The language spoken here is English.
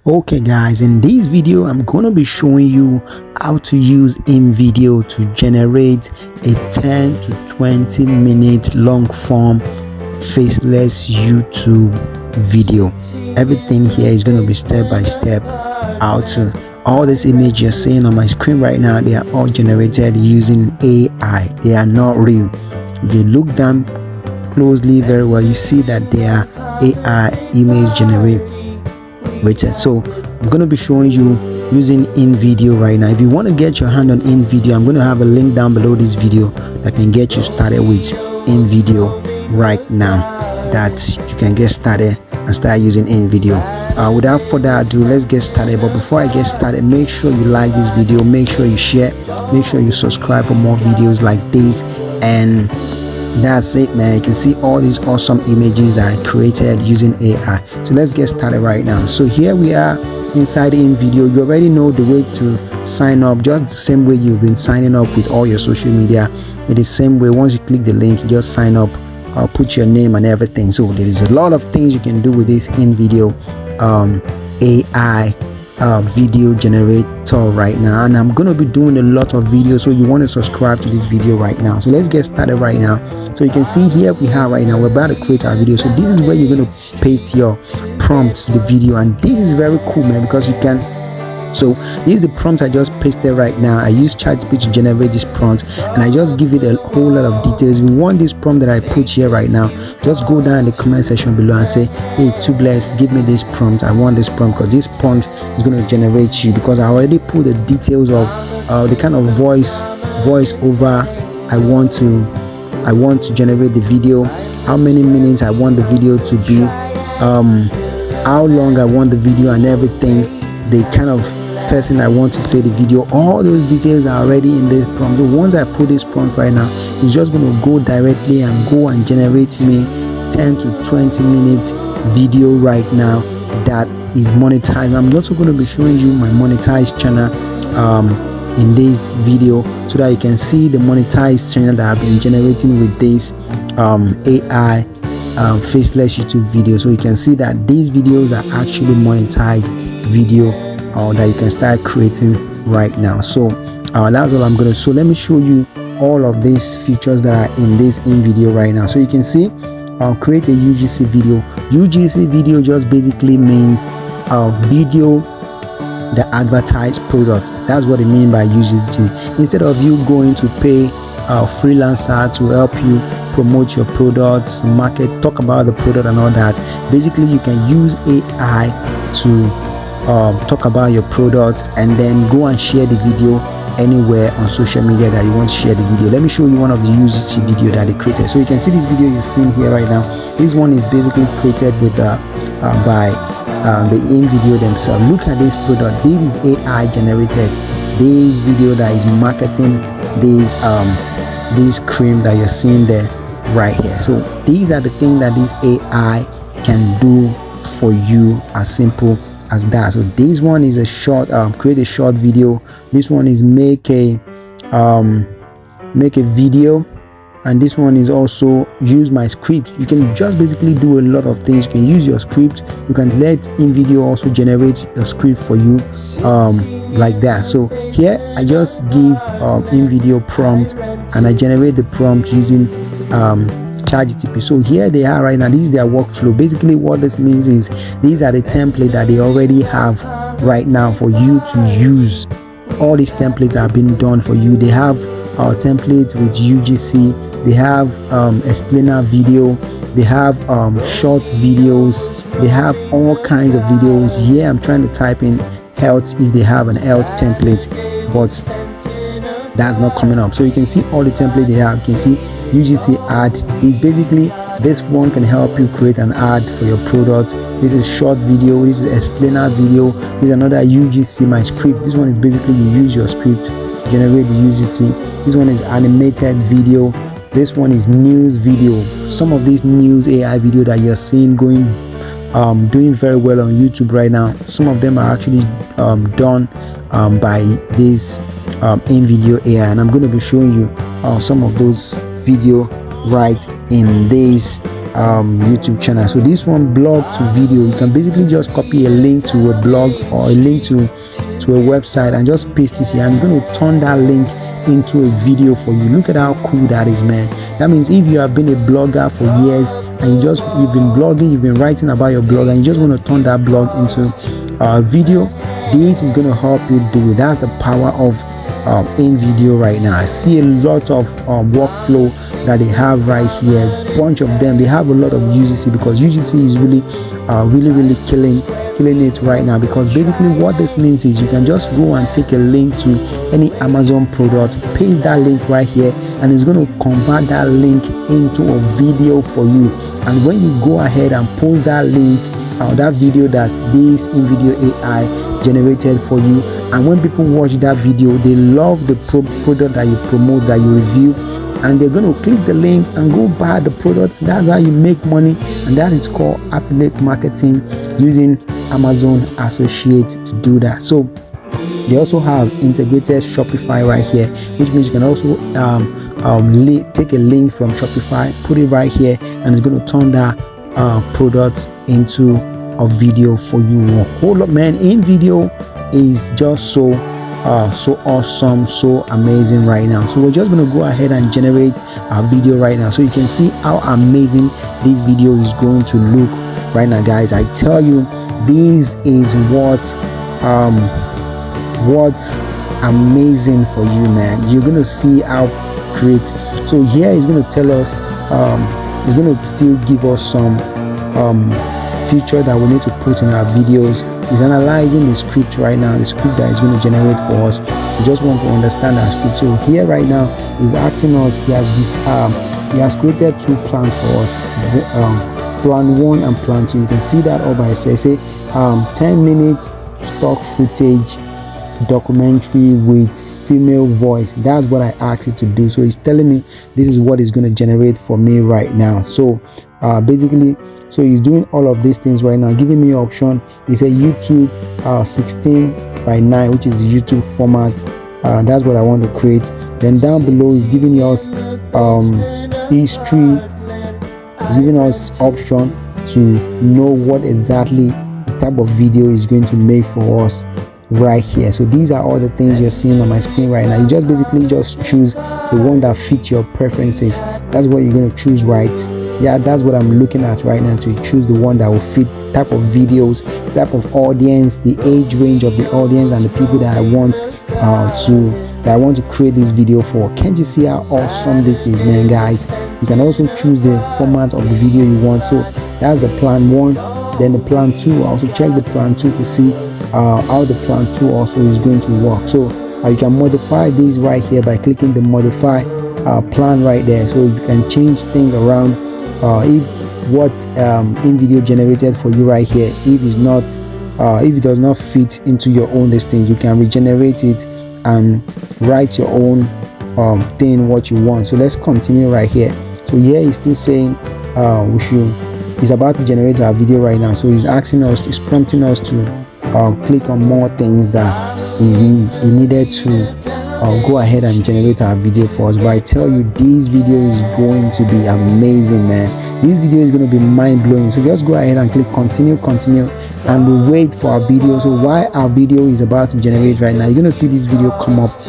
Okay guys, in this video I'm going to be showing you how to use InVideo to generate a 10 to 20 minute long form faceless YouTube video. Everything here is going to be step by step how to. All this image you're seeing on my screen right now, they are all generated using AI. They are not real. If you look down closely very well, you see that they are AI image generated. So I'm going to be showing you using InVideo right now. If you want to get your hand on InVideo, I'm going to have a link down below this video that can get you started with InVideo right now, that you can get started and start using InVideo. Without further ado, let's get started. But before I get started, make sure you like this video, make sure you share, make sure you subscribe for more videos like this. And that's it, man. You can see all these awesome images that I created using AI. So let's get started right now. So here we are inside InVideo. You already know the way to sign up, just the same way you've been signing up with all your social media. In the same way, once you click the link, just sign up, put your name and everything. So there is a lot of things you can do with this InVideo AI video generator right now, and I'm gonna be doing a lot of videos, so you want to subscribe to this video right now. So let's get started right now. So you can see here we have right now, we're about to create our video. So this is where you're going to paste your prompt to the video, and this is very cool, man, because you can. So this is the prompt I just pasted right now. I use ChatGPT to generate this prompt, and I just give it a whole lot of details. If you want this prompt that I put here right now, just go down in the comment section below and say, hey Tubeless, give me this prompt. I want this prompt because this prompt is going to generate you, because I already put the details of the kind of voice over I want to generate the video, how many minutes I want the video to be, how long I want the video and everything, the kind of person I want to say the video. All those details are already in the prompt. So once I put this prompt right now, it's just going to go directly and go and generate me 10 to 20 minute video right now that is monetized. I'm also going to be showing you my monetized channel in this video, so that you can see the monetized channel that I've been generating with this AI faceless YouTube video. So you can see that these videos are actually monetized video that you can start creating right now. So that's all I'm gonna. So let me show you all of these features that are in this InVideo right now. So you can see create a UGC video. UGC video just basically means video the advertised product. That's what it means by UGC. Instead of you going to pay a freelancer to help you promote your product, market, talk about the product and all that, basically you can use AI to talk about your product and then go and share the video anywhere on social media that you want to share the video. Let me show you one of the UGC video that they created. So you can see this video you're seeing here right now. This one is basically created with by the InVideo themselves. Look at this product. This is AI generated. This video that is marketing this cream that you're seeing there right here. So these are the things that this AI can do for you, as simple as that. So this one is a short create a short video. This one is make a video, and this one is also use my script. You can just basically do a lot of things. You can use your script. You can let InVideo also generate a script for you like that. So here I just give InVideo prompt, and I generate the prompt using ChatGPT. So here they are right now. This is their workflow. Basically what this means is these are the template that they already have right now for you to use. All these templates have been done for you. They have our template with UGC. They have explainer video. They have short videos. They have all kinds of videos. Yeah, I'm trying to type in health if they have an health template, but that's not coming up. So you can see all the template they have. You can see UGC ad is basically this one can help you create an ad for your product. This is short video. This is explainer video. This is another UGC my script. This one is basically you use your script to generate the UGC. This one is animated video. This one is news video. Some of these news AI video that you're seeing doing very well on YouTube right now, some of them are actually done by this InVideo AI, and I'm going to be showing you some of those video right in this YouTube channel. So this one, blog to video, you can basically just copy a link to a blog or a link to a website and just paste it here. I'm going to turn that link into a video for you. Look at how cool that is, man. That means if you have been a blogger for years and you've been blogging, you've been writing about your blog, and you just want to turn that blog into a video, this is going to help you do it. That's the power of InVideo right now. I see a lot of workflow that they have right here. A bunch of them. They have a lot of UGC because UGC is really killing it right now, because basically what this means is you can just go and take a link to any Amazon product, paste that link right here, and it's going to convert that link into a video for you. And when you go ahead and post that link, that video that this InVideo AI generated for you, and when people watch that video, they love the product that you promote, that you review, and they're going to click the link and go buy the product. That's how you make money, and that is called affiliate marketing using Amazon Associates to do that. So they also have integrated Shopify right here, which means you can also take a link from Shopify, put it right here, and it's going to turn that product into a video for you. A whole lot, man. InVideo is just so awesome, so amazing right now. So we're just going to go ahead and generate a video right now, so you can see how amazing this video is going to look right now, guys. I tell you, this is what's amazing for you, man. You're going to see how great. So here is going to tell us, it's going to still give us some feature that we need to put in our videos. Is analyzing the script right now, the script that is going to generate for us. We just want to understand our script. So here right now is asking us, he has created two plans for us, plan 1 and plan 2. You can see that all by itself. Say 10-minute stock footage documentary with female voice. That's what I asked it to do. So it's telling me this is what it's going to generate for me right now. So basically, so he's doing all of these things right now, giving me option. He said YouTube 16:9, which is the YouTube format. That's what I want to create. Then down below is giving us history. It's giving us option to know what exactly the type of video is going to make for us right here. So these are all the things you're seeing on my screen right now. You just basically just choose the one that fits your preferences. That's what you're going to choose, right? Yeah, that's what I'm looking at right now, to choose the one that will fit the type of videos, type of audience, the age range of the audience, and the people that I want to create this video for. Can't you see how awesome this is, man, guys? You can also choose the format of the video you want. So that's the plan 1. Then the plan 2, also check the plan 2 to see how the plan 2 also is going to work. So you can modify these right here by clicking the modify plan right there. So you can change things around. If what InVideo generated for you right here, if it does not fit into your own listing, you can regenerate it and write your own thing what you want. So let's continue right here. So here he's still saying he's about to generate our video right now. So he's asking us, he's prompting us to click on more things that he needed to go ahead and generate our video for us. But I tell you, this video is going to be amazing, man. This video is going to be mind-blowing. So just go ahead and click continue, and we'll wait for our video. So while our video is about to generate right now, you're going to see this video come up